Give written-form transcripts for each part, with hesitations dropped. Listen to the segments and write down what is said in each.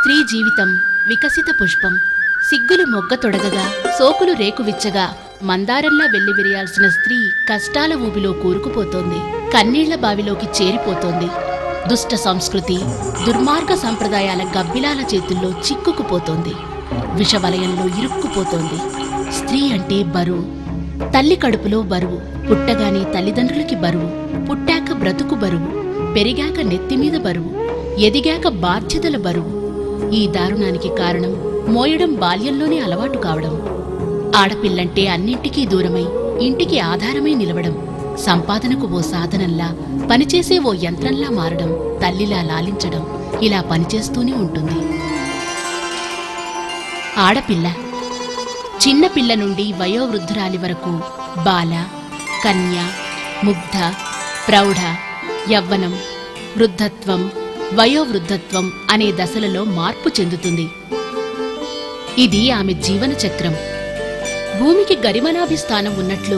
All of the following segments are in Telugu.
స్త్రీ జీవితం వికసిత పుష్పం. సిగ్గులు మొగ్గ తొడగగా, సోకులు రేకువిచ్చగా మందారంలా వెల్లివిరియాల్సిన స్త్రీ కష్టాల ఊబిలో కూరుకుపోతోంది. కన్నీళ్ల బావిలోకి చేరిపోతోంది. దుష్ట సంస్కృతి, దుర్మార్గ సంప్రదాయాల గబ్బిలాల చేతుల్లో చిక్కుకుపోతోంది. విషవలయంలో ఇరుక్కుపోతోంది. స్త్రీ అంటే బరువు. తల్లి కడుపులో బరువు, పుట్టగానే తల్లిదండ్రులకి బరువు, పుట్టాక బ్రతుకు బరువు, పెరిగాక నెత్తిమీద బరువు, ఎదిగాక బాధ్యతల బరువు. ఈ దారుణానికి కారణం మోయడం బాల్యంలోనే అలవాటు కావడం. ఆడపిల్లంటే అన్నింటికీ దూరమై ఇంటికి ఆధారమై నిలవడం, సంపాదనకు ఓ సాధనంలా, పనిచేసే ఓ యంత్రంలా మారడం, తల్లిలా లాలించడం, ఇలా పనిచేస్తూనే ఉంటుంది. ఆడపిల్ల చిన్నపిల్ల నుండి వయోవృద్ధురాలి వరకు బాల, కన్య, ముగ్ధ, ప్రౌఢ, యవ్వనం, వృద్ధత్వం, వయోవృద్ధత్వం అనే దశలలో మార్పు చెందుతుంది. ఇది ఆమె జీవన చక్రం. భూమికి గరిమనాభిస్థానం ఉన్నట్లు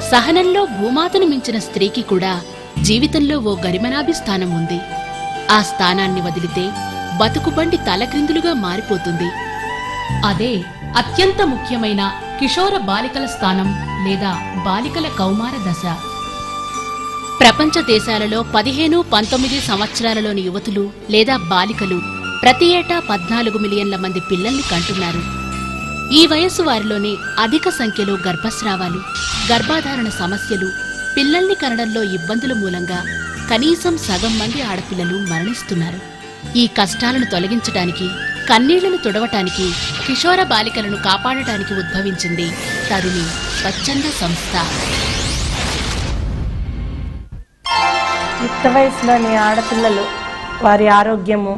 సహనంలో భూమాతను మించిన స్త్రీకి కూడా జీవితంలో ఓ గరిమనాభిస్థానం ఉంది. ఆ స్థానాన్ని వదిలితే బతుకుబండి తలక్రిందులుగా మారిపోతుంది. అదే అత్యంత ముఖ్యమైన కిషోర బాలికల స్థానం లేదా బాలికల కౌమార దశ. ప్రపంచ దేశాలలో 15-19 సంవత్సరాలలోని యువతులు లేదా బాలికలు ప్రతి ఏటా 14 మిలియన్ల మంది పిల్లల్ని కంటున్నారు. ఈ వయస్సు వారిలోనే అధిక సంఖ్యలో గర్భస్రావాలు, గర్భాధారణ సమస్యలు, పిల్లల్ని కనడంలో ఇబ్బందుల మూలంగా కనీసం సగం మంది ఆడపిల్లలు మరణిస్తున్నారు. ఈ కష్టాలను తొలగించడానికి, కన్నీళ్లను తుడవటానికి, కిషోర బాలికలను కాపాడటానికి ఉద్భవించింది తరుణి స్వచ్ఛంద సంస్థ. యుక్త వయసులోని ఆడపిల్లలు వారి ఆరోగ్యము,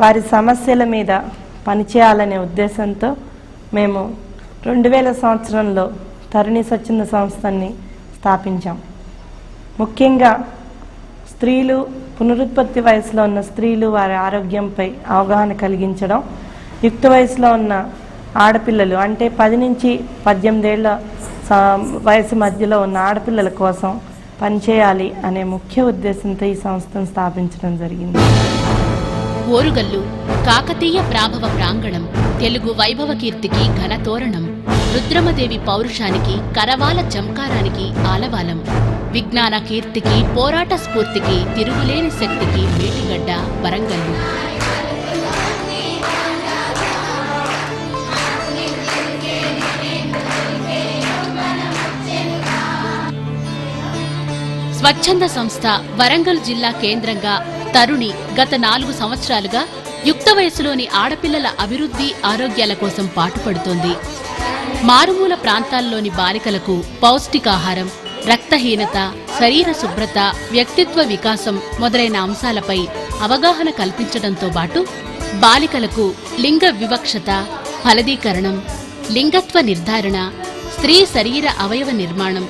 వారి సమస్యల మీద పనిచేయాలనే ఉద్దేశంతో మేము 2000 సంవత్సరంలో తరుణి స్వచ్ఛంద సంస్థని స్థాపించాం. ముఖ్యంగా స్త్రీలు, పునరుత్పత్తి వయసులో ఉన్న స్త్రీలు వారి ఆరోగ్యంపై అవగాహన కలిగించడం, యుక్త వయసులో ఉన్న ఆడపిల్లలు అంటే 10 నుంచి 18 ఏళ్ల వయసు మధ్యలో ఉన్న ఆడపిల్లల కోసం పనిచేయాలి అనే ముఖ్య ఉద్దేశంతో ఈ సంస్థను స్థాపించడం జరిగింది. ఓరుగల్లు కాకతీయ ప్రాభవ ప్రాంగణం, తెలుగు వైభవ కీర్తికి ఘనతోరణం, రుద్రమదేవి పౌరుషానికి, కరవాల చంకారానికి ఆలవాలం, విజ్ఞాన కీర్తికి, పోరాట స్ఫూర్తికి, తిరుగులేని శక్తికి వేటిగడ్డ వరంగల్లు. స్వచ్ఛంద సంస్థ వరంగల్ జిల్లా కేంద్రంగా తరుణి గత 4 సంవత్సరాలుగా యుక్త వయసులోని ఆడపిల్లల అభివృద్ధి, ఆరోగ్యాల కోసం పాటుపడుతోంది. మారుమూల ప్రాంతాల్లోని బాలికలకు పౌష్టికాహారం, రక్తహీనత, శరీర శుభ్రత, వ్యక్తిత్వ వికాసం మొదలైన అంశాలపై అవగాహన కల్పించడంతో పాటు బాలికలకు లింగ వివక్షత, ఫలదీకరణం, లింగత్వ నిర్ధారణ, స్త్రీ శరీర అవయవ నిర్మాణం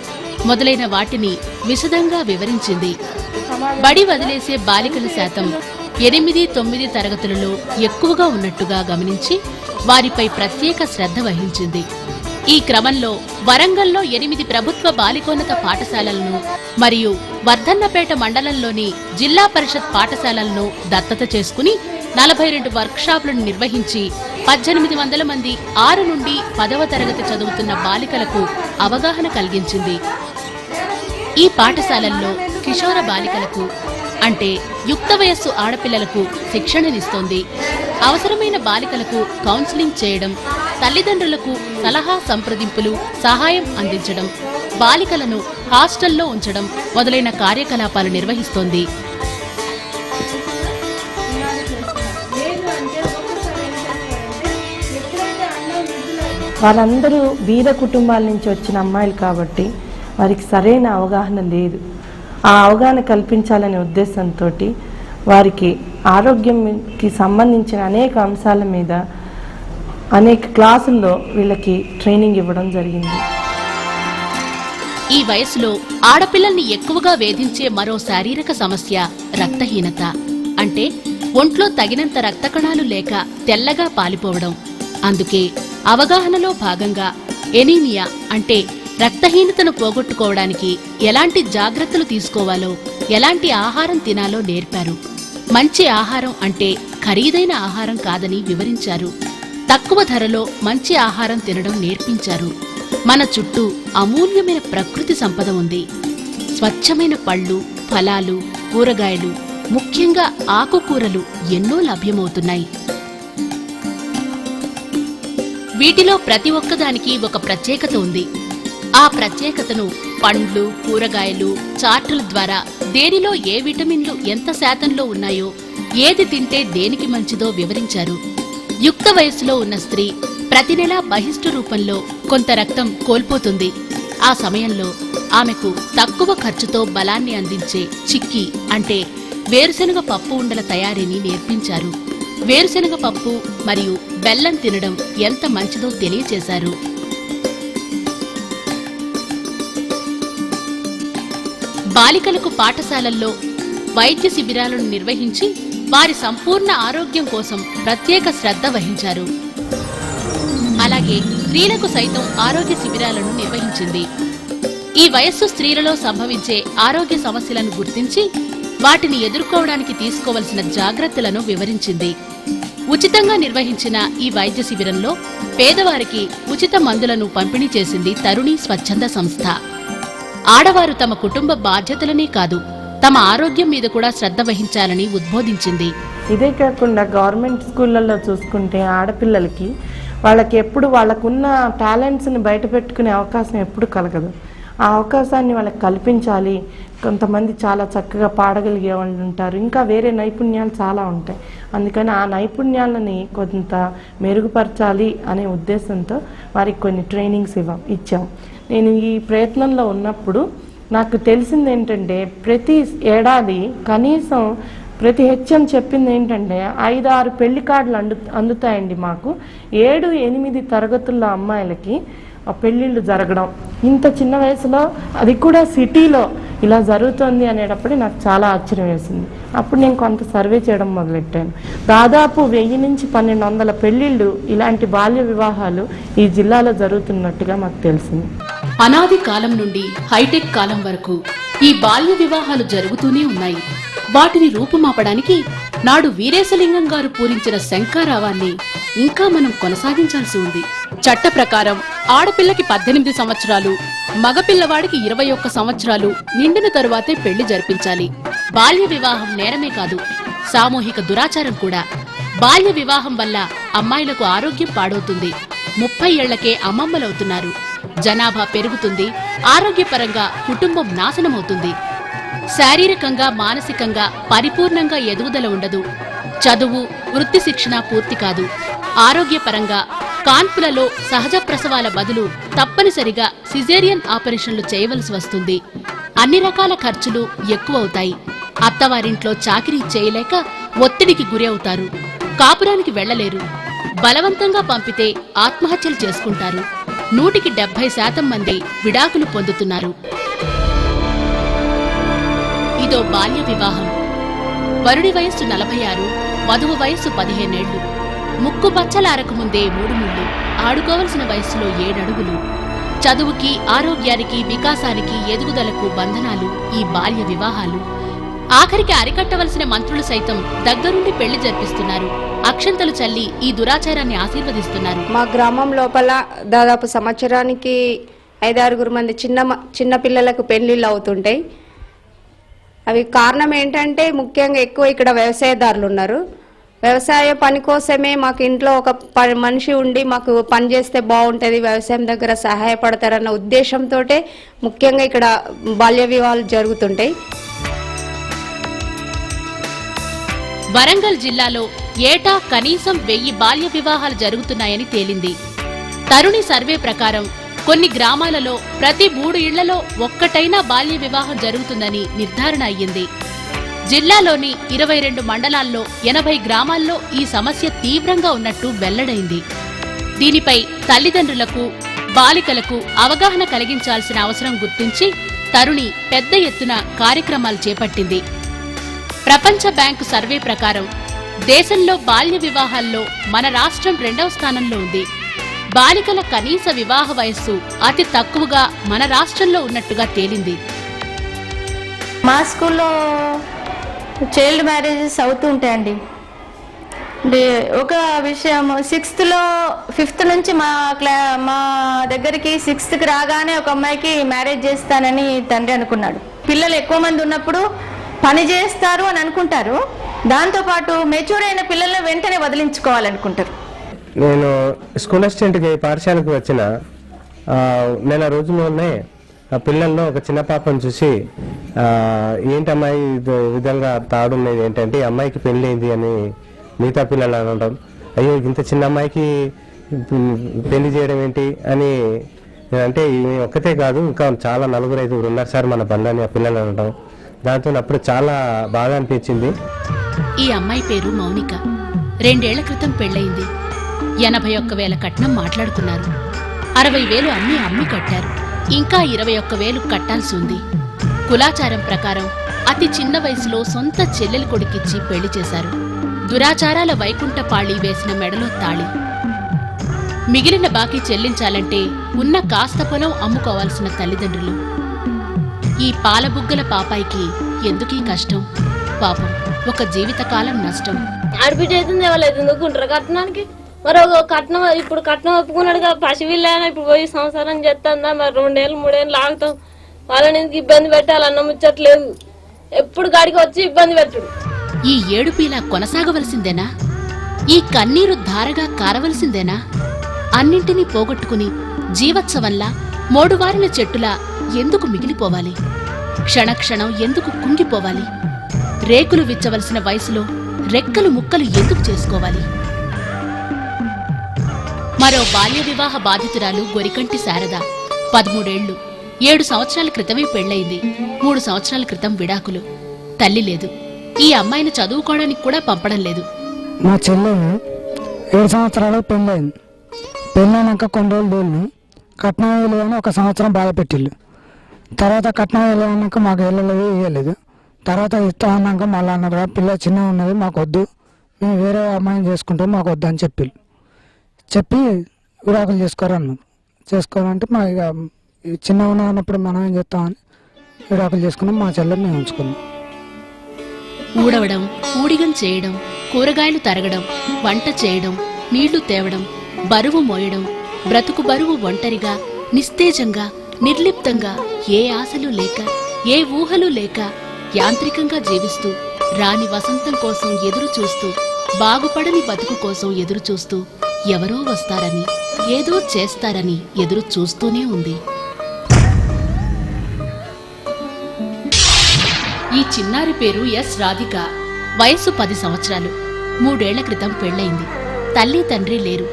మొదలైన వాటిని విశదంగా వివరించింది. బడి వదిలేసే బాలికల శాతం 8-9 తరగతులలో ఎక్కువగా ఉన్నట్టుగా గమనించి వారిపై ప్రత్యేక శ్రద్ధ వహించింది. ఈ క్రమంలో వరంగల్లో 8 ప్రభుత్వ బాలికోన్నత పాఠశాలలను మరియు వర్ధన్నపేట మండలంలోని జిల్లా పరిషత్ పాఠశాలలను దత్తత చేసుకుని 42 వర్క్షాపులను నిర్వహించి 1800 మంది 6 నుండి 10వ తరగతి చదువుతున్న బాలికలకు అవగాహన కలిగించింది. ఈ పాఠశాలల్లో కిషోర బాలికలకు అంటే యుక్త వయస్సు ఆడపిల్లలకు శిక్షణనిస్తోంది. అవసరమైన బాలికలకు కౌన్సిలింగ్ చేయడం, తల్లిదండ్రులకు సలహా సంప్రదింపులు, సహాయం అందించడం, బాలికలను హాస్టల్లో ఉంచడం మొదలైన కార్యకలాపాలు నిర్వహిస్తోంది. వాళ్ళందరూ బీద కుటుంబాల నుంచి వచ్చిన అమ్మాయిలు కాబట్టి వారికి సరైన అవగాహన లేదు. ఆ అవగాహన కల్పించాలనే ఉద్దేశంతో వారికి ఆరోగ్యంకి సంబంధించిన అనేక అంశాల మీద అనేక క్లాసుల్లో వీళ్ళకి ట్రైనింగ్ ఇవ్వడం జరిగింది. ఈ వయసులో ఆడపిల్లల్ని ఎక్కువగా వేధించే మరో శారీరక సమస్య రక్తహీనత. అంటే ఒంట్లో తగినంత రక్త కణాలు లేక తెల్లగా పాలిపోవడం. అందుకే అవగాహనలో భాగంగా ఎనీమియా అంటే రక్తహీనతను పోగొట్టుకోవడానికి ఎలాంటి జాగ్రత్తలు తీసుకోవాలో, ఎలాంటి ఆహారం తినాలో నేర్పారు. మంచి ఆహారం అంటే ఖరీదైన ఆహారం కాదని వివరించారు. తక్కువ ధరలో మంచి ఆహారం తినడం నేర్పించారు. మన చుట్టూ అమూల్యమైన ప్రకృతి సంపద ఉంది. స్వచ్ఛమైన పళ్ళు, ఫలాలు, కూరగాయలు, ముఖ్యంగా ఆకుకూరలు ఎన్నో లభ్యమవుతున్నాయి. వీటిలో ప్రతి ఒక్కదానికి ఒక ప్రత్యేకత ఉంది. ఆ ప్రత్యేకతను పండ్లు, కూరగాయలు, చార్టుల ద్వారా దేనిలో ఏ విటమిన్లు ఎంత శాతంలో ఉన్నాయో, ఏది తింటే దేనికి మంచిదో వివరించారు. యుక్త వయస్సులో ఉన్న స్త్రీ ప్రతి నెలా బహిష్టు రూపంలో కొంత రక్తం కోల్పోతుంది. ఆ సమయంలో ఆమెకు తక్కువ ఖర్చుతో బలాన్ని అందించే చిక్కీ అంటే వేరుశనగ పప్పు ఉండల తయారీని నేర్పించారు. వేరుశనగ పప్పు మరియు బెల్లం తినడం ఎంత మంచిదో తెలియచేశారు. బాలికలకు పాఠశాలల్లో వైద్య శిబిరాలను నిర్వహించి వారి సంపూర్ణ ఆరోగ్యం కోసం ప్రత్యేక శ్రద్ధ వహించారు. అలాగే స్త్రీలకు సైతం ఆరోగ్య శిబిరాలను నిర్వహించింది. ఈ వయస్సు స్త్రీలలో సంభవించే ఆరోగ్య సమస్యలను గుర్తించి వాటిని ఎదుర్కోవడానికి తీసుకోవలసిన జాగ్రత్తలను వివరించింది. ఉచితంగా నిర్వహించిన ఈ వైద్య శిబిరంలో పేదవారికి ఉచిత మందులను పంపిణీ చేసింది తరుణి స్వచ్ఛంద సంస్థ. ఆడవారు తమ కుటుంబ బాధ్యతలనే కాదు, తమ ఆరోగ్యం మీద కూడా శ్రద్ధ వహించాలని ఉద్బోధించింది. ఇదే కాకుండా గవర్నమెంట్ స్కూళ్ళల్లో చూసుకుంటే ఆడపిల్లలకి వాళ్ళకి ఎప్పుడు వాళ్ళకున్న టాలెంట్స్ని బయట పెట్టుకునే అవకాశం ఎప్పుడు కలగదు. ఆ అవకాశాన్ని వాళ్ళకి కల్పించాలి. కొంతమంది చాలా చక్కగా పాడగలిగే వాళ్ళు ఉంటారు, ఇంకా వేరే నైపుణ్యాలు చాలా ఉంటాయి. అందుకని ఆ నైపుణ్యాలని కొంత మెరుగుపరచాలి అనే ఉద్దేశంతో వారికి కొన్ని ట్రైనింగ్స్ ఇచ్చాం. నేను ఈ ప్రయత్నంలో ఉన్నప్పుడు నాకు తెలిసింది ఏంటంటే, ప్రతి ఏడాది కనీసం ప్రతి హెచ్ఎం చెప్పింది ఏంటంటే 5-6 పెళ్లి కార్డులు అందుతాయండి మాకు. 7-8 తరగతుల్లో అమ్మాయిలకి పెళ్ళిళ్ళు జరగడం ఇంత చిన్న వయసులో, అది కూడా సిటీలో ఇలా జరుగుతుంది అనేటప్పుడు నాకు చాలా ఆశ్చర్యం వేసింది. అప్పుడు నేను కొంత సర్వే చేయడం మొదలెట్టాను. దాదాపు 1000 నుంచి 1200 పెళ్లిళ్ళు, ఇలాంటి బాల్య వివాహాలు ఈ జిల్లాలో జరుగుతున్నట్టుగా మాకు తెలిసింది. అనాది కాలం నుండి హైటెక్ కాలం వరకు ఈ బాల్య వివాహాలు జరుగుతూనే ఉన్నాయి. వాటిని రూపుమాపడానికి నాడు వీరేశలింగం గారు పూరించిన శంఖారావాన్ని ఇంకా మనం కొనసాగించాల్సి ఉంది. చట్ట ప్రకారం ఆడపిల్లకి 18 సంవత్సరాలు, మగపిల్లవాడికి 21 సంవత్సరాలు నిండిన తరువాతే పెళ్లి జరిపించాలి. బాల్య వివాహం నేరమే కాదు, సామూహిక దురాచారం కూడా. బాల్య వివాహం వల్ల అమ్మాయిలకు ఆరోగ్యం పాడవుతుంది. 30 ఏళ్లకే అమ్మమ్మలవుతున్నారు. జనాభా పెరుగుతుంది. ఆరోగ్యపరంగా కుటుంబం నాశనమవుతుంది. శారీరకంగా, మానసికంగా పరిపూర్ణంగా ఎదుగుదల ఉండదు. చదువు, వృత్తి శిక్షణ పూర్తి కాదు. ఆరోగ్యపరంగా కాన్పులలో సహజ ప్రసవాల బదులు తప్పనిసరిగా సిజేరియన్ ఆపరేషన్లు చేయవలసి వస్తుంది. అన్ని రకాల ఖర్చులు ఎక్కువవుతాయి. అత్తవారింట్లో చాకిరీ చేయలేక ఒత్తిడికి గురి అవుతారు. కాపురానికి వెళ్లలేరు. బలవంతంగా పంపితే ఆత్మహత్యలు చేసుకుంటారు. 170% మంది విడాకులు పొందుతున్నారు. ఇదో బాల్య వివాహం. వరుడి వయస్సు 46, వధువు వయస్సు 15 ఏళ్లు. ముక్కు పచ్చలారకు ముందే 3 ముళ్ళు. ఆడుకోవలసిన వయస్సులో 7 అడుగులు. చదువుకి, ఆరోగ్యానికి, వికాసానికి, ఎదుగుదలకు బంధనాలు ఈ బాల్య వివాహాలు. ఆఖరికి అరికట్టవలసిన మంత్రులు సైతం దగ్గరుండి పెళ్లి జరిపిస్తున్నారు. అక్షంతలు చల్లి ఈ దురాచారాన్ని ఆశీర్వదిస్తున్నారు. మా గ్రామం లోపల దాదాపు సంవత్సరానికి 5-6 మంది చిన్న పిల్లలకు పెళ్లిళ్ళు అవుతుంటాయి. అవి కారణం ఏంటంటే, ముఖ్యంగా ఎక్కువ ఇక్కడ వ్యవసాయదారులు ఉన్నారు. వ్యవసాయ పని కోసమే మాకు ఇంట్లో ఒక మనిషి ఉండి మాకు పని చేస్తే బాగుంటుంది, వ్యవసాయం దగ్గర సహాయపడతారన్న ఉద్దేశంతో ముఖ్యంగా ఇక్కడ బాల్య వివాహాలు జరుగుతుంటాయి. వరంగల్ జిల్లాలో ఏటా కనీసం 1000 బాల్య వివాహాలు జరుగుతున్నాయని తేలింది. తరుణి సర్వే ప్రకారం కొన్ని గ్రామాలలో ప్రతి 3 ఇళ్లలో ఒక్కటైనా బాల్య వివాహం జరుగుతుందని నిర్ధారణ అయ్యింది. జిల్లాలోని 22 మండలాల్లో 80 గ్రామాల్లో ఈ సమస్య తీవ్రంగా ఉన్నట్టు వెల్లడైంది. దీనిపై తల్లిదండ్రులకు, బాలికలకు అవగాహన కలిగించాల్సిన అవసరం గుర్తించి తరుణి పెద్ద ఎత్తున కార్యక్రమాలు చేపట్టింది. ప్రపంచ బ్యాంకు సర్వే ప్రకారం దేశంలో బాల్య వివాహాల్లో మన రాష్ట్రం 2వ స్థానంలో ఉంది. బాలికల కనీస వివాహ వయస్సు అతి తక్కువగా మన రాష్ట్రంలో ఉన్నట్టుగా తేలింది. మా స్కూల్లో చైల్డ్ మ్యారేజెస్ అవుతూ ఉంటాయండి. ఒక విషయం 5th నుంచి మా దగ్గరికి 6th రాగానే ఒక అమ్మాయికి మ్యారేజ్ చేస్తానని తండ్రి అనుకున్నాడు. పిల్లలు ఎక్కువ మంది ఉన్నప్పుడు పని చేస్తారు అని అనుకుంటారు, దాంతోపాటు మెచ్యూర్ అయిన పిల్లల్ని వెంటనే వదిలించుకోవాలనుకుంటారు. నేను స్కూల్ అసిస్టెంట్కి పాఠశాలకు వచ్చిన నెల రోజుల్లోనే ఆ పిల్లల్లో ఒక చిన్న పాపను చూసి ఏంటమ్మాయి ఈ విధంగా తాడున్నది ఏంటంటే ఈ అమ్మాయికి పెళ్ళి అయింది అని మిగతా పిల్లలు అనడం, అయ్యో ఇంత చిన్న అమ్మాయికి పెళ్లి చేయడం ఏంటి అని అంటే ఒక్కతే కాదు ఇంకా చాలా 4-5 ఉన్నారు సార్ మన బంధాన్ని ఆ పిల్లలు అనడం. దాంతో అప్పుడు చాలా బాధ అనిపించింది. ఈ అమ్మాయి పేరు మౌనిక. 2 ఏళ్ల క్రితం పెళ్లయింది. 81,000 కట్నం మాట్లాడుకున్నారు. 60,000 అమ్మి కట్టారు. ఇంకా 21,000 కట్టాల్సి ఉంది. కులాచారం ప్రకారం అతి చిన్న వయసులో సొంత చెల్లెలి కొడుకిచ్చి పెళ్లి చేశారు. దురాచారాల వైకుంఠ పాళీ వేసిన మెడలో తాళి. మిగిలిన బాకీ చెల్లించాలంటే ఉన్న కాస్త పొలం అమ్ముకోవాల్సిన తల్లిదండ్రులు. ఈ పాలబుగ్గల పాపాయికి ఎందుకీ కష్టం? పాపం ఒక జీవితకాలం నష్టం. ఆడబిడ్డ అవుతుంది ఎవరైతే ఎందుకుంటారు కట్నానికి? మరి ఒక కట్నం ఇప్పుడు కట్నం ఒప్పుకున్నాడుగా, పసివిల్లైనా ఇప్పుడు పోయి సంసారం చేస్తుందా? మరి 2 ఏళ్ళు 3 ఏళ్ళు ఆగుతాం. వాళ్ళని ఇబ్బంది పెట్టాలి, అన్నం ముచ్చట్లేదు. ఎప్పుడు గాడికి వచ్చి ఇబ్బంది పెట్టుడు. ఈ ఏడుపు ఇలా కొనసాగవలసిందేనా? ఈ కన్నీరు ధారగా కారవలసిందేనా? అన్నింటినీ పోగొట్టుకుని జీవోత్సవంలా మోడువారిన చెట్టులా ఎందుకు మిగిలిపోవాలి? క్షణక్షణం ఎందుకు కుంగిపోవాలి? రేకులు విచ్చవలసిన వయసులో రెక్కలు ముక్కలు ఎందుకు చేసుకోవాలి? మరో బాల్య వివాహ బాధితురాలు గొరికంటి శారద. 13 ఏళ్లు. 7 సంవత్సరాల క్రితమే పెళ్లయింది. 3 సంవత్సరాల క్రితం విడాకులు. తల్లి లేదు. ఈ అమ్మాయిని చదువుకోవడానికి కూడా పంపడం లేదు. మా చెల్లెలు 7 సంవత్సరాలు పెళ్ళైంది. పెళ్ళైనాక కొన్ని రోజులు డోళ్ళు కట్నం వేయలేదని 1 సంవత్సరం బాధ పెట్టిళ్ళు. తర్వాత కట్నం వేయలేదన్నాక మాకు వెళ్ళలేదు, ఇవ్వలేదు. తర్వాత ఇస్తా అన్నాక మళ్ళీ అన్నారు పిల్ల చిన్న ఉన్నది మాకు వద్దు, మేము వేరే అమ్మాయిని చేసుకుంటాం మాకు వద్దు అని చెప్పి విడాకులు చేసుకోరన్నారు. చేసుకోవాలంటే మా ఇక చిన్న ఉన్నప్పుడు మనం ఏం చేస్తామని విడాకులు చేసుకున్నాం. మా చెల్లెలు మేము ఉంచుకున్నాం. ఊడవడం, ఊడిగం చేయడం, కూరగాయలు తరగడం, వంట చేయడం, నీళ్లు తేవడం, బరువు మోయడం, బ్రతుకు బరువు ఒంటరిగా, నిస్తేజంగా, నిర్లిప్తంగా, ఏ ఆశలు లేక, ఏ ఊహలు లేక, యాంత్రికంగా జీవిస్తూ, రాని వసంతం కోసం ఎదురు చూస్తూ, బాగుపడని బతుకు కోసం ఎదురు చూస్తూ, ఎవరో వస్తారని, ఏదో చేస్తారని ఎదురు చూస్తూనే ఉంది. ఈ చిన్నారి పేరు ఎస్ రాధిక. వయస్సు 10 సంవత్సరాలు. 3 ఏళ్ల క్రితం పెళ్లయింది. తల్లి తండ్రి లేరు.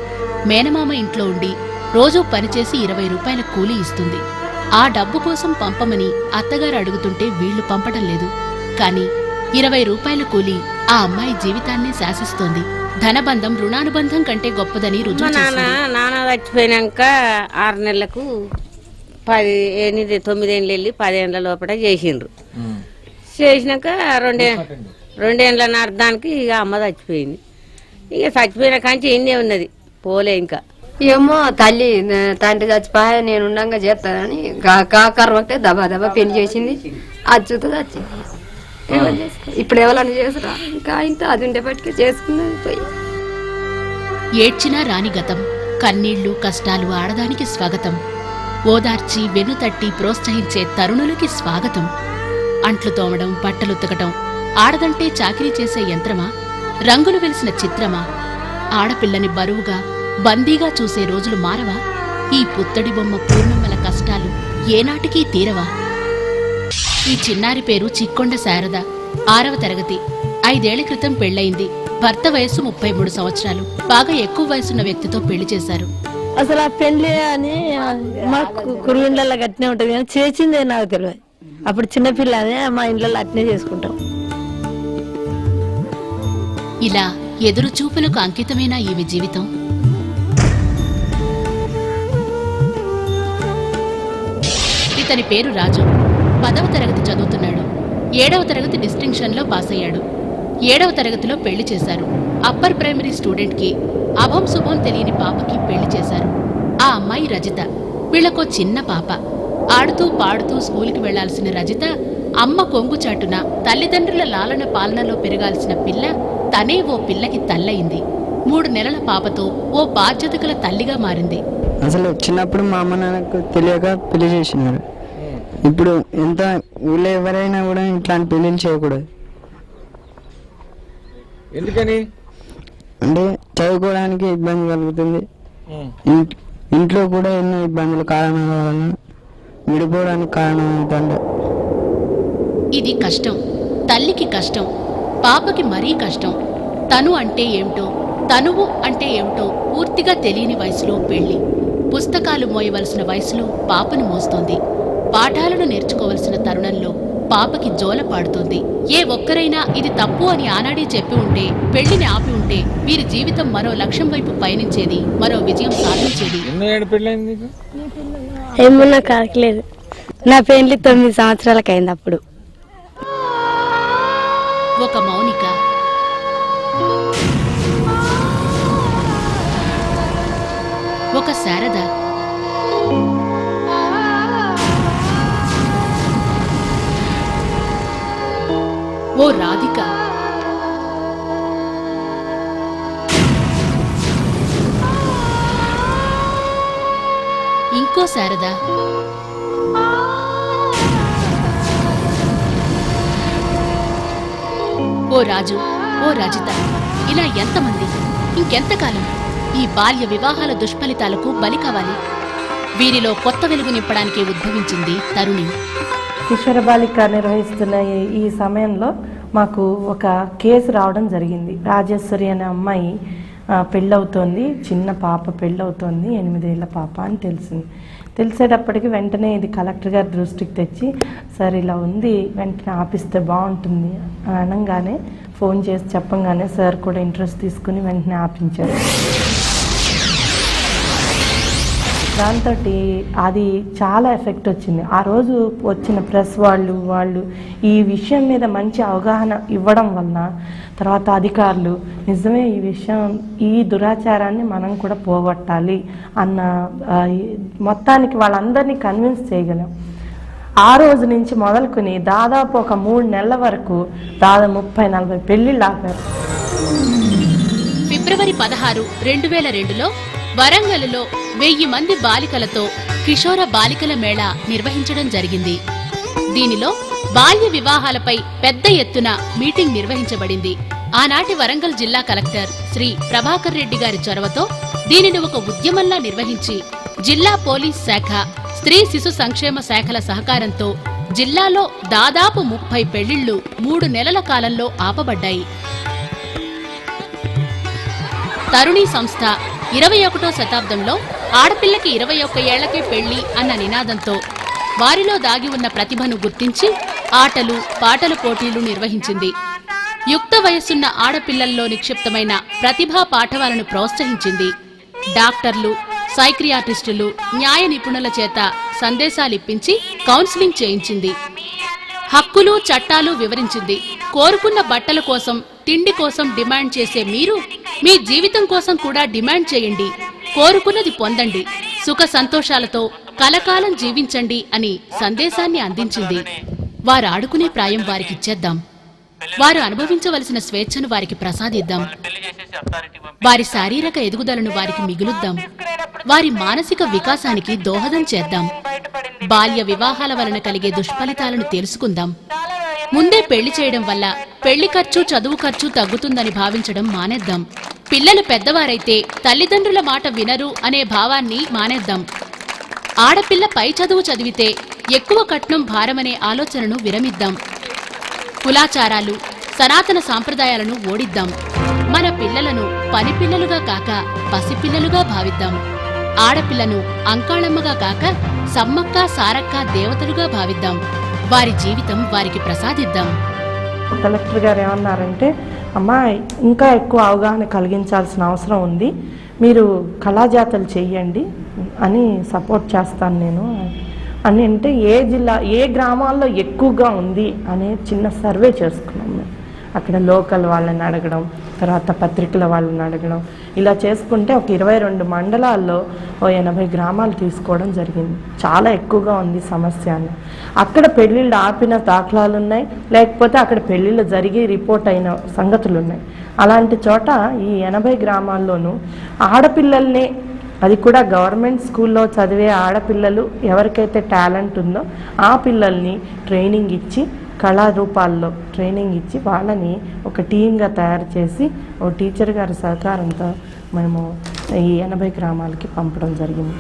మేనమామ ఇంట్లో ఉండి రోజూ పనిచేసి 20 రూపాయల కూలీ ఇస్తుంది. ఆ డబ్బు కోసం పంపమని అత్తగారు అడుగుతుంటే వీళ్లు పంపడం లేదు. కాని 20 రూపాయల కూలీ ఆ అమ్మాయి జీవితాన్నే శాసిస్తోంది. ధనబంధం రుణానుబంధం కంటే గొప్పదని రుజువు చేసింది. నాన్న చచ్చిపోయినాక 6 నెలలకు 9 ఏళ్ళు వెళ్ళి 10 ఏళ్ళ లోపల చేసిండ్రు. చేసినాక 2 ఏళ్ళ అర్థానికి ఇక అమ్మ చచ్చిపోయింది. ఇక చచ్చిపోయిన కాంచి ఎన్నే ఉన్నది పోలే. ఇంకా ఏమో తండ్రి చచ్చిపోయా నేను ఉండగా చేస్తానని కర్మతే దబా పెళ్లి చేసింది. అది చూస్తుంది వచ్చింది. ఇప్పుడు ఎవరన్నా చేసురా ఇంకా ఇంత అది ఉండేపటికి చేసుకున్నది పోయి. ఏడ్చినా రాని గతం, కన్నీళ్లు కష్టాలు ఆడదానికి స్వాగతం. ఓదార్చి వెన్నుతట్టి ప్రోత్సహించే తరుణులకి స్వాగతం. అంట్లు తోమడం, బట్టలు ఉతకటం ఆడదంటే చాకిరీ చేసే యంత్రమా? రంగులు వెలిసిన చిత్రమా? ఆడపిల్లని బరువుగా బందీగా చూసే రోజులు మారవా? ఈ పుత్తడి బొమ్మ పూర్ణిమల కష్టాలు ఏనాటికీ తీరవా? ఈ చిన్నారి పేరు చిక్కొండ శారద. 6వ తరగతి. 5 ఏళ్ల క్రితం పెళ్లయింది. భర్త వయస్సు 33 సంవత్సరాలు. బాగా ఎక్కువ వయసున్న వ్యక్తితో పెళ్లి చేశారు. అసలు ఆ పెళ్లి అని మాకు కురువిండ్లలో అట్నే ఉంటుంది కానీ చేసిందే నాకు తెలియదు. అప్పుడు చిన్నపిల్ల అని మా ఇండ్లలో అట్నే చేసుకుంటాం. ఇలా ఎదురు చూపులకు అంకితమైన ఈమె జీవితం. ఇతని పేరు రాజు. 10వ తరగతి చదువుతున్నాడు. 7వ తరగతి డిస్టింక్షన్లో పాస్ అయ్యాడు. 7వ తరగతిలో పెళ్లి చేశారు. అప్పర్ ప్రైమరీ స్టూడెంట్కి అభం శుభం తెలియని పాపకి పెళ్లి చేశారు. ఆ అమ్మాయి రజిత. వీళ్లకో చిన్న పాప. ఆడుతూ పాడుతూ స్కూల్కి వెళ్లాల్సిన రజిత అమ్మ కొంగు చాటున తల్లిదండ్రుల లాలన పాలనలో పెరగాల్సిన పిల్ల తనే ఓ పిల్లకి తల్లయింది. 3 నెలల పాపతో ఓ బాధ్యత గల తల్లిగా మారింది. అసలు చిన్నప్పుడు మా అమ్మ నాన్నకు తెలియక పెళ్లి చేసినారు. ఇప్పుడు ఎంత ఊళ్ళో ఎవరైనా కూడా ఇట్లాంటి పెళ్లిళ్ళు చేయకూడదు. ఎందుకని? అంటే చదువుకోవడానికి ఇబ్బంది కలుగుతుంది. ఇంట్లో కూడా ఎన్నో ఇబ్బందులు కారణాల వలన విడిపోవడానికి కారణం అవుతుంది. ఇది కష్టం. తల్లికి కష్టం, పాపకి మరీ కష్టం. తను అంటే ఏమిటో, తనువు అంటే ఏమిటో పూర్తిగా తెలియని వయసులో పెళ్లి. పుస్తకాలు మోయవలసిన వయసులో పాపను మోస్తోంది. పాఠాలను నేర్చుకోవలసిన తరుణంలో పాపకి జోల పాడుతోంది. ఏ ఒక్కరైనా ఇది తప్పు అని ఆనాడే చెప్పి ఉంటే, పెళ్లిని ఆపి ఉంటే వీరి జీవితం మరో లక్ష్యం వైపు పయనించేది, మరో విజయం సాధించేది. ఏమో నాకు కాకలేదు. నా పెళ్లి 9 సంవత్సరాలకు అయింది. అప్పుడు ఒక మౌనిక, ఒక శారద, ఓ రాధిక, ఇంకో శారద, ఓ రాజు, ఓ రజిత, ఇలా ఎంతమంది, ఇంకెంతకాలం ఈ బాల్య వివాహాల దుష్ఫలితాలకు బలి కావాలి? వీరిలో కొత్త వెలుగు నింపడానికి ఉద్భవించింది తరుణి. కిషోర బాలిక నిర్వహిస్తున్న ఈ సమయంలో మాకు ఒక కేసు రావడం జరిగింది. రాజేశ్వరి అనే అమ్మాయి పెళ్ళవుతోంది, చిన్న పాప పెళ్ళవుతోంది, 8 ఏళ్ల పాప అని తెలిసింది. తెలిసేటప్పటికి వెంటనే ఇది కలెక్టర్ గారి దృష్టికి తెచ్చి, సార్ ఇలా ఉంది, వెంటనే ఆపిస్తే బాగుంటుంది అని అనగానే, ఫోన్ చేసి చెప్పంగానే సార్ కూడా ఇంట్రెస్ట్ తీసుకుని వెంటనే ఆపించారు. దాంతో అది చాలా ఎఫెక్ట్ వచ్చింది. ఆ రోజు వచ్చిన ప్రెస్ వాళ్ళు ఈ విషయం మీద మంచి అవగాహన ఇవ్వడం వలన తర్వాత అధికారులు నిజమే ఈ విషయం, ఈ దురాచారాన్ని మనం కూడా పోగొట్టాలి అన్న మొత్తానికి వాళ్ళందరినీ కన్విన్స్ చేయగలం. ఆ రోజు నుంచి మొదలుకొని దాదాపు ఒక 3 నెలల వరకు దాదాపు 30-40 పెళ్లిళ్ళు ఆపారు. ఫిబ్రవరి 16, 2002లో వరంగల్లో 1000 మంది బాలికలతో కిషోర బాలికల మేళా నిర్వహించడం జరిగింది. దీనిలో బాల్య వివాహాలపై పెద్ద ఎత్తున మీటింగ్ నిర్వహించబడింది. ఆనాటి వరంగల్ జిల్లా కలెక్టర్ శ్రీ ప్రభాకర్ రెడ్డి గారి చొరవతో దీనిని ఒక ఉద్యమంలా నిర్వహించి, జిల్లా పోలీస్ శాఖ, స్త్రీ శిశు సంక్షేమ శాఖల సహకారంతో జిల్లాలో దాదాపు 30 పెళ్లిళ్లు 3 నెలల కాలంలో ఆపబడ్డాయి. తరుణి సంస్థ 21వ శతాబ్దంలో ఆడపిల్లకి 21 ఏళ్లకే పెళ్లి అన్న నినాదంతో వారిలో దాగి ఉన్న ప్రతిభను గుర్తించి ఆటలు, పాటల పోటీలు నిర్వహించింది. యుక్త వయస్సున్న ఆడపిల్లల్లో నిక్షిప్తమైన ప్రతిభా పాఠవాలను ప్రోత్సహించింది. డాక్టర్లు, సైక్రియాట్రిస్టులు, న్యాయ నిపుణుల చేత సందేశాలిప్పించి కౌన్సిలింగ్ చేయించింది. హక్కులు, చట్టాలు వివరించింది. కోరుకున్న బట్టల కోసం, తిండి కోసం డిమాండ్ చేసే మీరు మీ జీవితం కోసం కూడా డిమాండ్ చేయండి. కోరుకున్నది పొందండి, సుఖ సంతోషాలతో కలకాలం జీవించండి అని సందేశాన్ని అందించింది. వారు ఆడుకునే ప్రాయం వారికిచ్చేద్దాం. వారు అనుభవించవలసిన స్వేచ్ఛను వారికి ప్రసాదిద్దాం. వారి శారీరక ఎదుగుదలను వారికి మిగులుద్దాం. వారి మానసిక వికాసానికి దోహదం చేద్దాం. బాల్య వివాహాల వలన కలిగే దుష్ఫలితాలను తెలుసుకుందాం. ముందే పెళ్లి చేయడం వల్ల పెళ్లి ఖర్చు, చదువు ఖర్చు తగ్గుతుందని భావించడం మానేద్దాం. పిల్లలు పెద్దవారైతే తల్లిదండ్రుల మాట వినరు అనే భావాన్ని మానేద్దాం. ఆడపిల్ల పై చదువు చదివితే ఎక్కువ కట్నం భారమనే ఆలోచనను విరమిద్దాం. కులాచారాలు, సనాతన సాంప్రదాయాలను ఓడిద్దాం. మన పిల్లలను పని పిల్లలుగా కాక పసిపిల్లలుగా భావిద్దాం. ఆడపిల్లను అంకాళమ్మగా కాక సమ్మక్క, సారక్క దేవతలుగా భావిద్దాం. వారి జీవితం వారికి ప్రసాదిద్దాం. కలెక్టర్ గారు ఏమన్నారంటే, అమ్మా ఇంకా ఎక్కువ అవగాహన కలిగించాల్సిన అవసరం ఉంది, మీరు కళాజాతలు చెయ్యండి అని సపోర్ట్ చేస్తాను నేను అని. అంటే ఏ జిల్లా, ఏ గ్రామాల్లో ఎక్కువగా ఉంది అనే చిన్న సర్వే చేసుకున్నాం మేము. అక్కడ లోకల్ వాళ్ళని అడగడం, తర్వాత పత్రికల వాళ్ళని అడగడం, ఇలా చేసుకుంటే ఒక 22 మండలాల్లో ఓ 80 గ్రామాలు తీసుకోవడం జరిగింది. చాలా ఎక్కువగా ఉంది సమస్య అని. అక్కడ పెళ్ళిళ్ళు ఆపిన దాఖలాలు ఉన్నాయి, లేకపోతే అక్కడ పెళ్ళిళ్ళు జరిగి రిపోర్ట్ అయిన సంగతులు ఉన్నాయి. అలాంటి చోట ఈ 80 గ్రామాల్లోనూ ఆడపిల్లల్ని, అది కూడా గవర్నమెంట్ స్కూల్లో చదివే ఆడపిల్లలు ఎవరికైతే టాలెంట్ ఉందో ఆ పిల్లల్ని ట్రైనింగ్ ఇచ్చి, కళారూపాల్లో ట్రైనింగ్ ఇచ్చి వాళ్ళని ఒక టీమ్గా తయారు చేసి ఓ టీచర్ గారి సహకారంతో మేము ఈ 80 గ్రామాలకి పంపడం జరిగింది.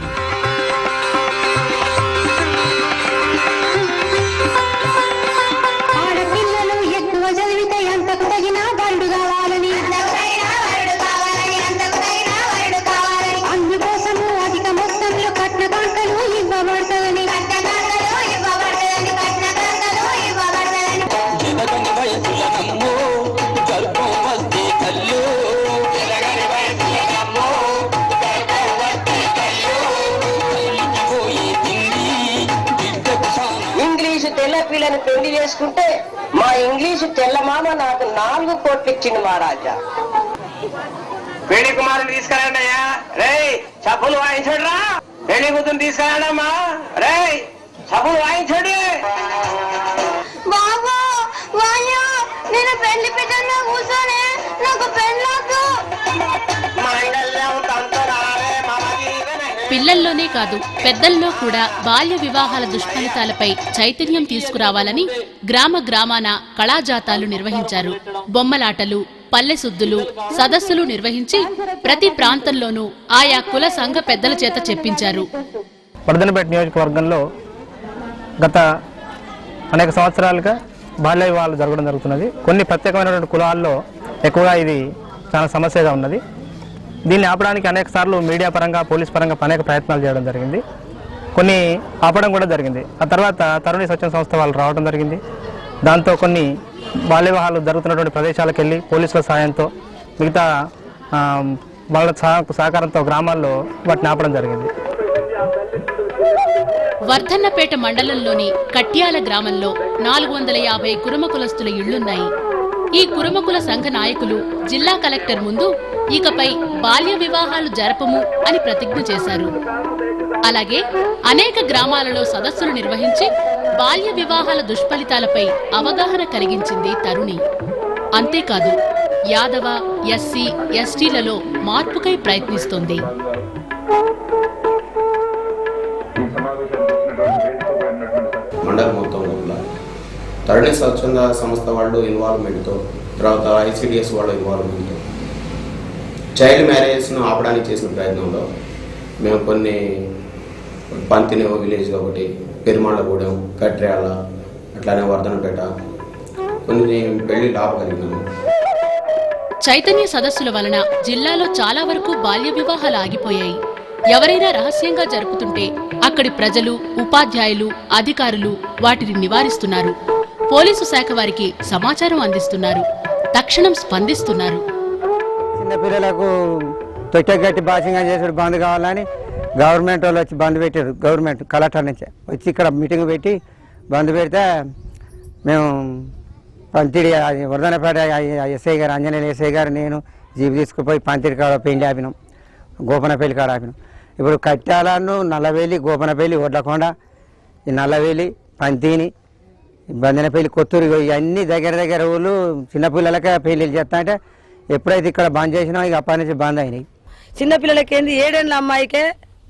పిల్లని పెళ్లి చేసుకుంటే మా ఇంగ్లీషు తెల్లమామ నాకు 4 కోట్లు ఇచ్చింది మహారాజా. పెళ్లి కుమారుని తీసుకురండి అయ్యా, రే సభలు వాయించడురా. పెళ్లి కూతురు తీసుకురాడమ్మా, రే సభలు వాయించండి. బాబు నేను పెళ్లి పిల్లల్లో కూర్చొని నాకు పెళ్ళొద్దు. పిల్లల్లోనే కాదు పెద్దల్లో కూడా బాల్య వివాహాల దుష్ఫలితాలపై చైతన్యం తీసుకురావాలని గ్రామ గ్రామాన కళాజాతాలు నిర్వహించారు. బొమ్మలాటలు, పల్లెసుద్దులు, సదస్సులు నిర్వహించి ప్రతి ప్రాంతంలోనూ ఆయా కుల సంఘ పెద్దల చేత చెప్పించారు. వర్ధనపేట నియోజకవర్గంలో గత అనేక సంవత్సరాలుగా బాల్య వివాహాలు జరగడం జరుగుతున్నది. కొన్ని ప్రత్యేకమైనటువంటి కులాల్లో ఎక్కువగా ఇది చాలా సమస్యగా ఉన్నది. దీన్ని ఆపడానికి అనేక సార్లు మీడియా పరంగా, పోలీస్ పరంగా అనేక ప్రయత్నాలు చేయడం జరిగింది. కొన్ని ఆపడం కూడా జరిగింది. ఆ తర్వాత తరుణి స్వచ్ఛంద సంస్థ వాళ్ళు రావడం జరిగింది. దాంతో కొన్ని బాల్య వివాహాలు జరుగుతున్నటువంటి ప్రదేశాలకు వెళ్ళి పోలీసుల సాయంతో, మిగతా వాళ్ళ సహకారంతో గ్రామాల్లో వాటిని ఆపడం జరిగింది. వర్ధన్నపేట మండలంలోని కట్యాల గ్రామంలో 450 కురుమ కులస్తుల ఇళ్లున్నాయి. ఈ కురుమకుల సంఘ నాయకులు జిల్లా కలెక్టర్ ముందు ఇకపై బాల్య వివాహాలు జరపము అని ప్రతిజ్ఞ చేశారు. అలాగే అనేక గ్రామాలలో సదస్సులు నిర్వహించి బాల్య వివాహాల దుష్ఫలితాలపై అవగాహన కలిగించింది తరుణి. అంతేకాదు యాదవ, ఎస్సీ, ఎస్టీలలో మార్పుకై ప్రయత్నిస్తోంది. మండలం మొత్తం లోపల తరుణి స్వచ్ఛంద సంస్థ వాళ్ళు ఇన్వాల్వ్మెంట్తో, తర్వాత ఐసిడిఎస్ వాళ్ళ ఇన్వాల్వ్మెంట్తో చైల్డ్ మ్యారేజెస్ను ఆపడానికి చేసిన ప్రయత్నంలో మేము కొన్ని పంతిని విలేజ్ ఒకటి, పెరుమాళ్ళగూడెం, కట్ర్యాల, అట్లానే వర్ధనపేట కొన్ని పెళ్లి ఆపగలిగినాము. చైతన్య సదస్సుల వలన జిల్లాలో చాలా వరకు బాల్య వివాహాలు ఆగిపోయాయి. ఎవరైనా రహస్యంగా జరుపుతుంటే అక్కడి ప్రజలు, ఉపాధ్యాయులు, అధికారులు వాటిని నివారిస్తున్నారు. పోలీసు శాఖ వారికి సమాచారం అందిస్తున్నారు. తక్షణం స్పందిస్తున్నారు. చిన్నపిల్లలకు తొట్టెగట్టి బాసింగా చేసుడు బంద్ కావాలని గవర్నమెంట్ వాళ్ళు వచ్చి బంద్ పెట్టారు. గవర్నమెంట్ కలెక్టర్ నుంచి వచ్చి ఇక్కడ మీటింగ్ పెట్టి బంద్ పెడితే మేము పంతిడి వర్ధనపేట ఎస్ఐ గారు, ఆంజనేయులు ఎస్ఐ గారు, నేను జీబు తీసుకుపోయి పంతిడి కాడ పెళ్లి ఆపినాం, గోపనపల్లి కాడ ఆపినాం. ఇప్పుడు కట్టాలను, నల్లవేలి, గోపనపల్లి, ఒడ్లకొండ, ఈ నల్లవేలి, పంతిని, బందనపల్లి, కొత్తూరు ఇవన్నీ దగ్గర దగ్గర ఊళ్ళు చిన్నపిల్లలకే పెళ్ళిళ్ళు చేస్తా అంటే ఎప్పుడైతే ఇక్కడ బంద్ చేసినా ఇక అప్పటి నుంచి బంద్ అయినాయి. చిన్నపిల్లలకి ఏంది 7 ఏళ్ళ అమ్మాయికే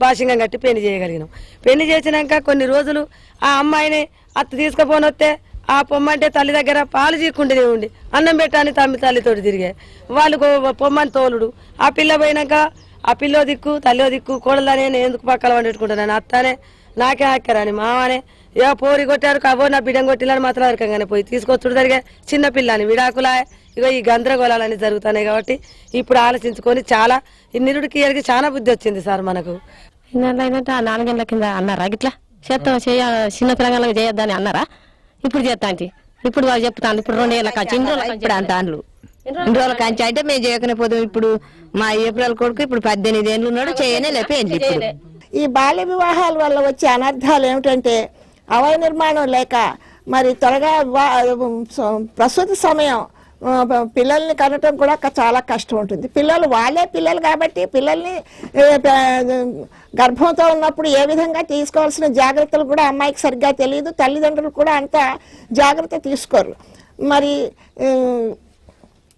భాషంగా కట్టి పెళ్లి చేయగలిగినాం. పెళ్లి చేసినాక కొన్ని రోజులు ఆ అమ్మాయిని అత్త తీసుకుపోని వస్తే ఆ పొమ్మంటే తల్లి దగ్గర పాలు చీక్కుంటేనే ఉండి అన్నం పెట్టాని తల్లితోటి తిరిగే వాళ్ళు పొమ్మని తోలుడు. ఆ పిల్ల పోయినాక ఆ పిల్లో దిక్కు, తల్లిో దిక్కు, కోడలని నేను ఎందుకు పక్కన వండుకుంటాను, అత్తనే నాకే హాక్కారని మామనే ఏ పోరి కొట్టారు కాబో నా బిడ్డం కొట్టిలని మాత్రం అరకంగానే పోయి తీసుకొచ్చుడు జరిగే చిన్న పిల్లని విడాకులా. ఇగో ఈ గందరగోళాలన్నీ జరుగుతున్నాయి కాబట్టి ఇప్పుడు ఆలోచించుకొని చాలా నిరుడికి ఎరిగి చాలా బుద్ధి వచ్చింది సార్ మనకు. 4 గంటల కింద అన్నారా గిట్లా చేస్తాం చిన్న పిల్లగాళ్ళకి చేయొద్దని అన్నారా? ఇప్పుడు చేస్తాంటి, ఇప్పుడు వాళ్ళు చెప్తాను. ఇప్పుడు 2 ఏళ్ళ కాంచి ఇప్పుడు అంత అండ్లు 2 రోజుల కాంచి అంటే మేము చేయకనే పోతాం. ఇప్పుడు మా ఏప్రిల్ కొడుకు ఇప్పుడు 18 ఏళ్ళు ఉన్నాడు, చేయనే లేపేయండి. ఇప్పుడు ఈ బాల్య వివాహాల వల్ల వచ్చే అనర్థాలు ఏమిటంటే అవయ నిర్మాణం లేక, మరి త్వరగా ప్రసూతి సమయం పిల్లల్ని కనటం కూడా చాలా కష్టం ఉంటుంది. పిల్లలు వాళ్ళే పిల్లలు కాబట్టి పిల్లల్ని గర్భంతో ఉన్నప్పుడు ఏ విధంగా తీసుకోవాల్సిన జాగ్రత్తలు కూడా అమ్మాయికి సరిగ్గా తెలియదు. తల్లిదండ్రులు కూడా అంత జాగ్రత్త తీసుకోరు. మరి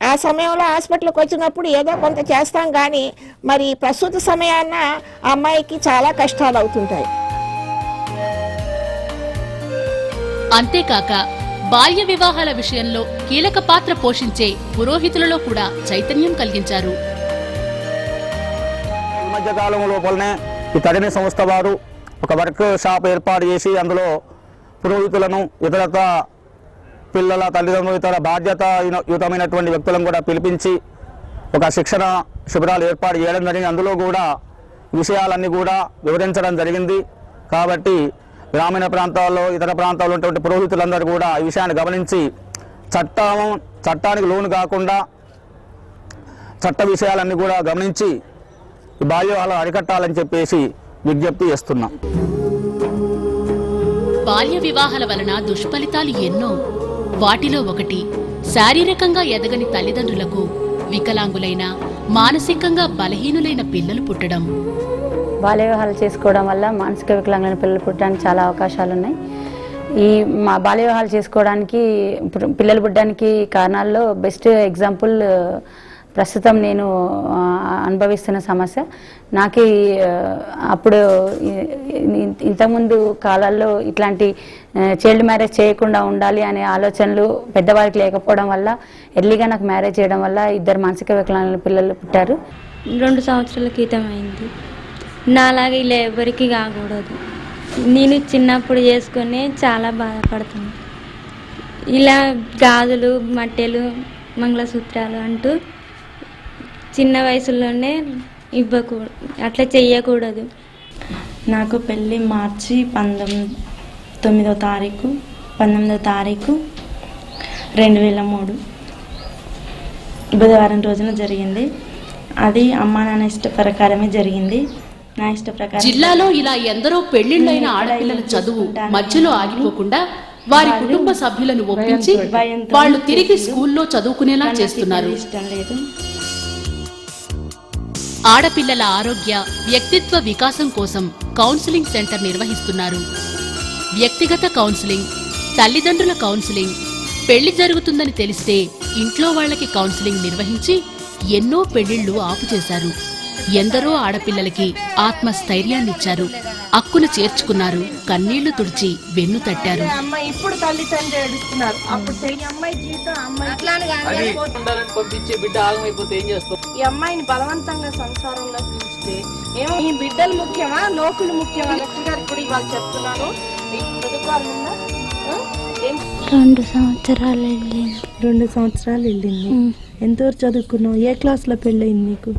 ఆ సమయంలో హాస్పిటల్కి వచ్చినప్పుడు ఏదో కొంత చేస్తాం కానీ మరి ప్రసూతి సమయాన అమ్మాయికి చాలా కష్టాలు అవుతుంటాయి. అంతేకాక బాల్య వివాహాల విషయంలో కీలక పాత్ర పోషించే పురోహితులలో కూడా చైతన్యం కలిగించారు. ఈ మధ్య కాలం లోపలనే ఈ తడిని సంస్థ వారు ఒక వర్క్ షాప్ ఏర్పాటు చేసి అందులో పురోహితులను ఇతరత పిల్లల తల్లిదండ్రులు ఇతర బాధ్యతాయుతమైనటువంటి వ్యక్తులను కూడా పిలిపించి ఒక శిక్షణ శిబిరాలు ఏర్పాటు చేయడం జరిగింది. అందులో కూడా విషయాలన్నీ కూడా వివరించడం జరిగింది. కాబట్టి గ్రామీణ ప్రాంతాల్లో ఇతర ప్రాంతాల్లో ఉన్నటువంటి పురోహితులందరూ కూడా ఈ విషయాన్ని గమనించి చట్టానికి లోను కాకుండా చట్ట విషయాలన్నీ కూడా గమనించి ఈ బాల్య వివాహాలను అరికట్టాలని చెప్పేసి విజ్ఞప్తి చేస్తున్నాం. బాల్య వివాహాల వలన దుష్ఫలితాలు ఎన్నో. వాటిలో ఒకటి శారీరకంగా ఎదగని తల్లిదండ్రులకు వికలాంగులైన మానసికంగా బలహీనులైన పిల్లలు పుట్టడం. బాల్య వివాహాలు చేసుకోవడం వల్ల మానసిక వికలాంగులైన పిల్లలు పుట్టడానికి చాలా అవకాశాలు ఉన్నాయి. ఈ మా బాల్య వివాహాలు చేసుకోవడానికి పిల్లలు పుట్టడానికి కారణాల్లో బెస్ట్ ఎగ్జాంపుల్ ప్రస్తుతం నేను అనుభవిస్తున్న సమస్య. నాకు అప్పుడు ఇంతకుముందు కాలాల్లో ఇట్లాంటి చైల్డ్ మ్యారేజ్ చేయకుండా ఉండాలి అనే ఆలోచనలు పెద్దవారికి లేకపోవడం వల్ల ఎర్లీగా నాకు మ్యారేజ్ చేయడం వల్ల 2 మానసిక వికలాంగుల పిల్లలు పుట్టారు. 2 సంవత్సరాల క్రితం అయింది. నాలాగా ఇలా ఎవరికి కాకూడదు. నేను చిన్నప్పుడు చేసుకుని చాలా బాధపడుతున్నాను. ఇలా గాజులు మట్టెలు మంగళసూత్రాలు అంటూ చిన్న వయసులోనే ఇవ్వకూడదు, అట్లా చెయ్యకూడదు. నాకు పెళ్ళి మార్చి 19వ తారీఖు 2003 బుధవారం రోజున జరిగింది. అది అమ్మా నాన్న ఇష్ట ప్రకారమే జరిగింది. నా ఇష్ట ప్రకారం జిల్లాలో ఇలా ఎందరో పెళ్లిళ్లైన ఆడపిల్లల చదువు మధ్యలో ఆగిపోకుండా వారి కుటుంబ సభ్యులను ఒప్పించి వాళ్ళు తిరిగి స్కూల్లో చదువుకునేలా చేస్తున్నారు. ఇష్టం లేదు. ఆడపిల్లల ఆరోగ్య వ్యక్తిత్వ వికాసం కోసం కౌన్సిలింగ్ సెంటర్ నిర్వహిస్తున్నారు. వ్యక్తిగత కౌన్సిలింగ్, తల్లిదండ్రుల కౌన్సిలింగ్, పెళ్లి జరుగుతుందని తెలిస్తే ఇంట్లో వాళ్లకి కౌన్సిలింగ్ నిర్వహించి ఎన్నో పెళ్లిళ్లు ఆపు చేశారు. ఎందరో ఆడపిల్లలకి ఆత్మస్థైర్యాన్నిచ్చారు. అక్కును చేర్చుకున్నారు, కన్నీళ్లు తుడిచి వెన్ను తట్టారు. ఇప్పుడు తల్లిదండ్రులు ఏడుస్తున్నారు. అప్పుడు అమ్మాయి జీవితం ఈ అమ్మాయిని బలవంతంగా సంసారంలో పిలిస్తే ఏమో ఈ బిడ్డలు ముఖ్యమా లోకులు ముఖ్యమా? లక్ష్మి గారికి కూడా ఇవాళ చెప్తున్నాను. 2 సంవత్సరాలు వెళ్ళింది. 2 సంవత్సరాలు వెళ్ళింది. ఎంతవరకు చదువుకున్నావు? ఏ క్లాస్లో పెళ్ళయింది నీకు?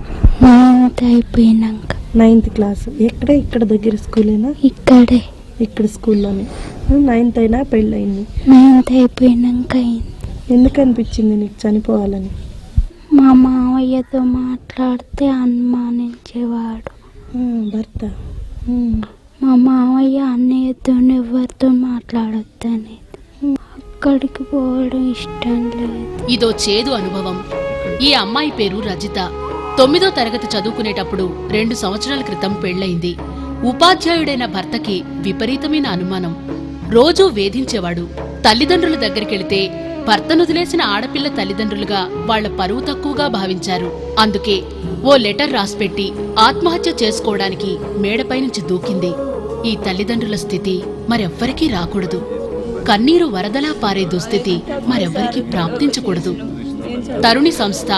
9th అయిపోయినాక. 9th class. ఇక్కడ దగ్గర స్కూలేనా? ఇక్కడే. ఇక్కడ స్కూల్లోనే. 9th అయినా పెళ్ళయింది. 9th అయిపోయినాక అయింది. ఎందుకు అనిపించింది నీకు చనిపోవాలని? మా మావయ్యతో మాట్లాడితే అనుమానించేవాడు భర్త. మా మావయ్య అన్నయ్యతో ఎవరితో మాట్లాడొద్దని. అక్కడికి పోవడం ఇష్టం లేదు. ఇదో చేదు అనుభవం. ఈ అమ్మాయి పేరు రజిత. 9వ తరగతి చదువుకునేటప్పుడు 2 సంవత్సరాల క్రితం పెళ్లైంది. ఉపాధ్యాయుడైన భర్తకి విపరీతమైన అనుమానం. రోజూ వేధించేవాడు. తల్లిదండ్రుల దగ్గరికెళితే భర్తనుదిలేసిన ఆడపిల్ల తల్లిదండ్రులుగా వాళ్ల పరువు తక్కువగా భావించారు. అందుకే ఓ లెటర్ రాసిపెట్టి ఆత్మహత్య చేసుకోవడానికి మేడపై నుంచి దూకింది. ఈ తల్లిదండ్రుల స్థితి మరెవ్వరికీ రాకూడదు. కన్నీరు వరదలా పారే దుస్థితి మరెవ్వరికీ ప్రాప్తించకూడదు. తరుణి సంస్థ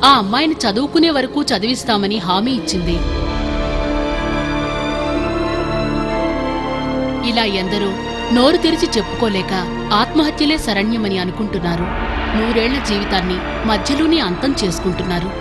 ఆ అమ్మాయిని చదువుకునే వరకు చదివిస్తామని హామీ ఇచ్చింది. ఇలా ఎందరో నోరు తెరిచి చెప్పుకోలేక ఆత్మహత్యలే శరణ్యమని అనుకుంటున్నారు. 100 ఏళ్ల జీవితాన్ని మధ్యలోనే అంతం చేసుకుంటున్నారు.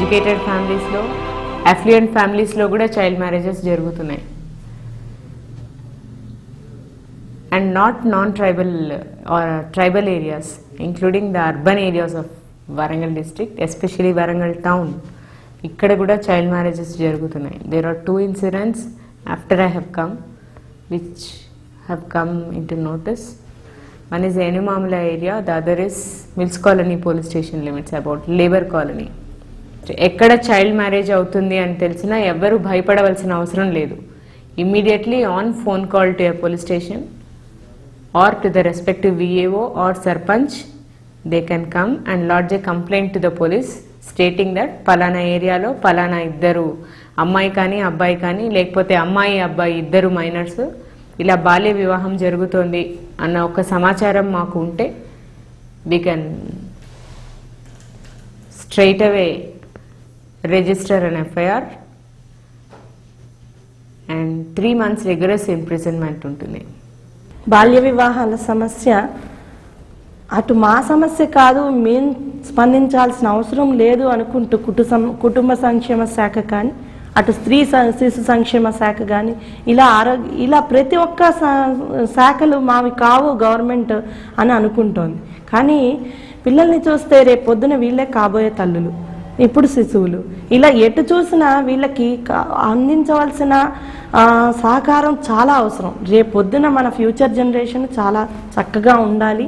ఎడ్యుకేటెడ్ ఫ్యామిలీస్లో, అఫ్లుయెంట్ ఫ్యామిలీస్లో కూడా చైల్డ్ మ్యారేజెస్ జరుగుతున్నాయి. And not non-tribal or tribal areas, including the urban areas of Warangal district, especially Warangal town. ఇక్కడ కూడా చైల్డ్ మ్యారేజెస్ జరుగుతున్నాయి. There are 2 incidents after I have come, which have come into notice. One is Enumamla area, the other is Mills Colony police station limits, about labor colony. ఎక్కడ చైల్డ్ మ్యారేజ్ అవుతుంది అని తెలిసినా ఎవ్వరూ భయపడవలసిన అవసరం లేదు. Immediately on phone call to a police station or to the respective VAO or Sarpanch, they can come and lodge a complaint to the police stating that పలానా ఏరియాలో పలానా ఇద్దరు అమ్మాయి కానీ అబ్బాయి కానీ లేకపోతే అమ్మాయి అబ్బాయి ఇద్దరు మైనర్స్ ఇలా బాల్య వివాహం జరుగుతోంది అన్న ఒక సమాచారం మాకు ఉంటే we can straight away register an FIR and 3 months rigorous imprisonment ఉంటుంది. బాల్య వివాహాల సమస్య అటు మా సమస్య కాదు, మేము స్పందించాల్సిన అవసరం లేదు అనుకుంటూ కుటుంబ సంక్షేమ శాఖ కానీ, అటు స్త్రీ శిశు సంక్షేమ శాఖ కానీ, ఇలా ప్రతి ఒక్క శాఖలు మావి కావు గవర్నమెంట్ అని అనుకుంటోంది. కానీ పిల్లల్ని చూస్తే రేపు పొద్దున వీళ్ళే కాబోయే తల్లులు, ఇప్పుడు శిశువులు. ఇలా ఎటు చూసినా వీళ్ళకి అందించవలసిన సహకారం చాలా అవసరం. రేపు పొద్దున మన ఫ్యూచర్ జనరేషన్ చాలా చక్కగా ఉండాలి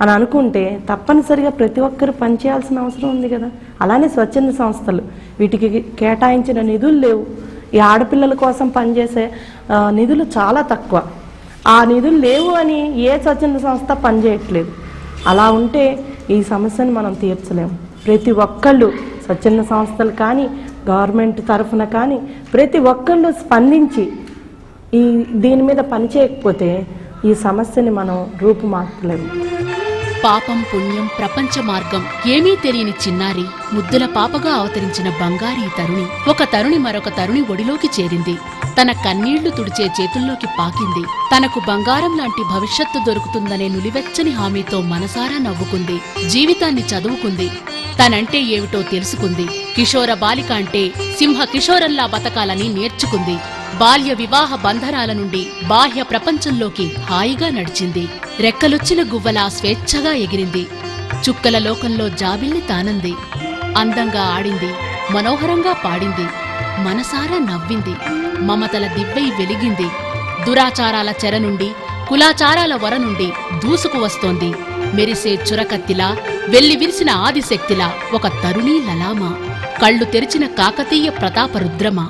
అని అనుకుంటే తప్పనిసరిగా ప్రతి ఒక్కరు పనిచేయాల్సిన అవసరం ఉంది కదా. అలానే స్వచ్ఛంద సంస్థలు, వీటికి కేటాయించిన నిధులు లేవు. ఈ ఆడపిల్లల కోసం పనిచేసే నిధులు చాలా తక్కువ. ఆ నిధులు లేవు అని ఏ స్వచ్ఛంద సంస్థ పనిచేయట్లేదు. అలా ఉంటే ఈ సమస్యను మనం తీర్చలేము. ప్రతి ఒక్కళ్ళు స్వచ్ఛంద సంస్థలు కానీ గవర్నమెంట్ తరఫున కానీ ప్రతి ఒక్కళ్ళు స్పందించి దీని మీద పనిచేయకపోతే ఈ సమస్యని మనం రూపుమార్చలేము. పాపం పుణ్యం ప్రపంచ మార్గం ఏమీ తెలియని చిన్నారి ముద్దుల పాపగా అవతరించిన బంగారీ తరుణి ఒక తరుణి మరొక తరుణి ఒడిలోకి చేరింది. తన కన్నీళ్లు తుడిచే చేతుల్లోకి పాకింది. తనకు బంగారం లాంటి భవిష్యత్తు దొరుకుతుందనే నులివెచ్చని హామీతో మనసారా నవ్వుకుంది. జీవితాన్ని చదువుకుంది. తనంటే ఏమిటో తెలుసుకుంది. కిషోర బాలిక అంటే సింహ కిషోరంలా బతకాలని నేర్చుకుంది. బాల్య వివాహ బంధనాల నుండి బాహ్య ప్రపంచంలోకి హాయిగా నడిచింది. రెక్కలొచ్చిన గువ్వలా స్వేచ్ఛగా ఎగిరింది. చుక్కల లోకంలో జాబిల్ని తానంది. అందంగా ఆడింది, మనోహరంగా పాడింది, మనసారా నవ్వింది. మమతల దివ్వై వెలిగింది. దురాచారాల చెర నుండి, కులాచారాల వర నుండి దూసుకు వస్తోంది. మెరిసే చురకత్తిలా, వెల్లి విరిసిన ఆదిశక్తిలా ఒక తరుణీ లలామ, కళ్ళు తెరిచిన కాకతీయ ప్రతాపరుద్రమ.